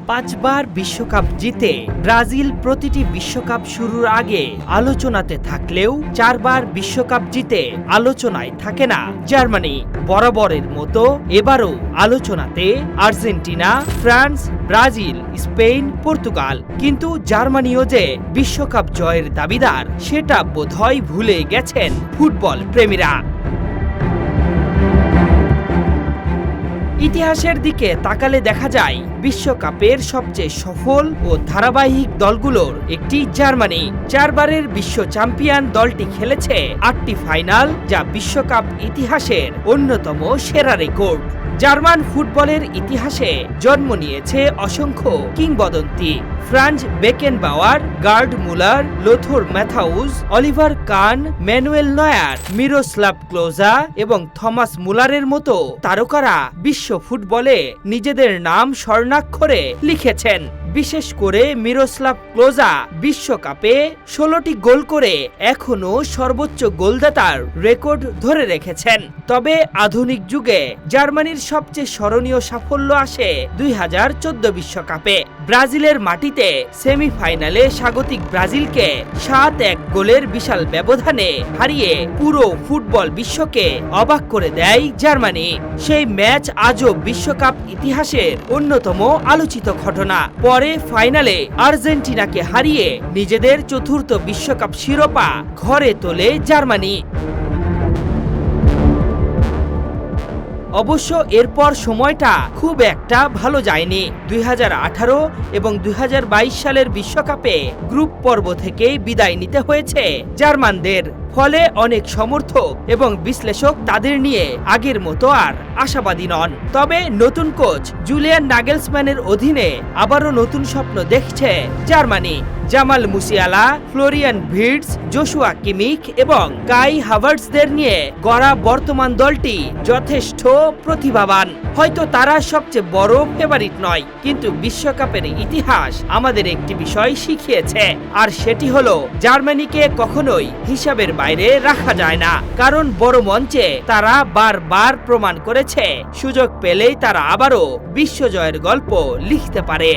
5বার বিশ্বকাপ জিতে ব্রাজিল প্রতিটি বিশ্বকাপ শুরুর আগে আলোচনাতে থাকলেও 4বার বিশ্বকাপ জিতে আলোচনায় থাকে না জার্মানি। বরাবরের মতো এবারও আলোচনাতে Argentina, France, Brazil, Spain, Portugal. কিন্তু জার্মানিও যে বিশ্বকাপ জয়ের দাবিদার সেটা বোধহয় ভুলে গেছেন ফুটবল প্রেমীরা। ইতিহাসের দিকে তাকালে দেখা যায় বিশ্বকাপের সবচেয়ে সফল ও ধারাবাহিক দলগুলোর একটি জার্মানি। 4বারের বিশ্ব চ্যাম্পিয়ন দলটি খেলেছে 8টি ফাইনাল, যা বিশ্বকাপ ইতিহাসের অন্যতম সেরা রেকর্ড। জার্মান ফুটবলের ইতিহাসে জন্ম নিয়েছে অসংখ্য কিংবদন্তি। Franz Beckenbauer, Gerd Muller, Lothar Matthaus, Oliver Kahn, Manuel Neuer, Miroslav Klose এবং থমাস মুলারের মতো তারকারা বিশ্ব ফুটবলে নিজেদের নাম স্বর্ণাক্ষরে লিখেছেন। বিশেষ করে মিরোস্লাভ ক্লোজা বিশ্বকাপে 16টি গোল করে এখনো সর্বোচ্চ গোলদাতার রেকর্ড ধরে রেখেছেন। তবে আধুনিক যুগে জার্মানির সবচেয়ে স্মরণীয় সাফল্য আসে 2014 বিশ্বকাপে। ব্রাজিলের মাটিতে সেমিফাইনালে স্বাগতিক ব্রাজিলকে 7-1 গোলের বিশাল ব্যবধানে হারিয়ে পুরো ফুটবল বিশ্বকে অবাক করে দেয় জার্মানি। সেই ম্যাচ আজও বিশ্বকাপ ইতিহাসের অন্যতম আলোচিত ঘটনা। পরে ফাইনালে আর্জেন্টিনাকে হারিয়ে নিজেদের চতুর্থ বিশ্বকাপ শিরোপা ঘরে তোলে জার্মানি। অবশ্য এরপর সময়টা খুব একটা ভালো যায়নি। 2018 এবং 2022 সালের বিশ্বকাপে গ্রুপ পর্ব থেকেই বিদায় নিতে হয়েছে জার্মানদের। ফলে অনেক সমর্থক এবং বিশ্লেষক তাদের নিয়ে আগের মতো আর আশাবাদী নন। তবে নতুন কোচ জুলিয়ান নাগেলসম্যানের অধীনে আবারও নতুন স্বপ্ন দেখছে Germany. Jamal Musiala, Florian Wirtz, Joshua Kimmich এবং কাই হাভার্টসদের নিয়ে গড়া বর্তমান দলটি যথেষ্ট প্রতিভাবান। হয়তো তারা সবচেয়ে বড় ফেভারিট নয়, কিন্তু বিশ্বকাপের ইতিহাস আমাদের একটি বিষয় শিখিয়েছে, আর সেটি হলো জার্মানিকে কখনোই হিসাবের বাইরে রাখা যায় না। কারণ বড় মঞ্চে তারা বারবার প্রমাণ করেছে সুযোগ পেলেই তারা আবারও বিশ্বজয়ের গল্প লিখতে পারে।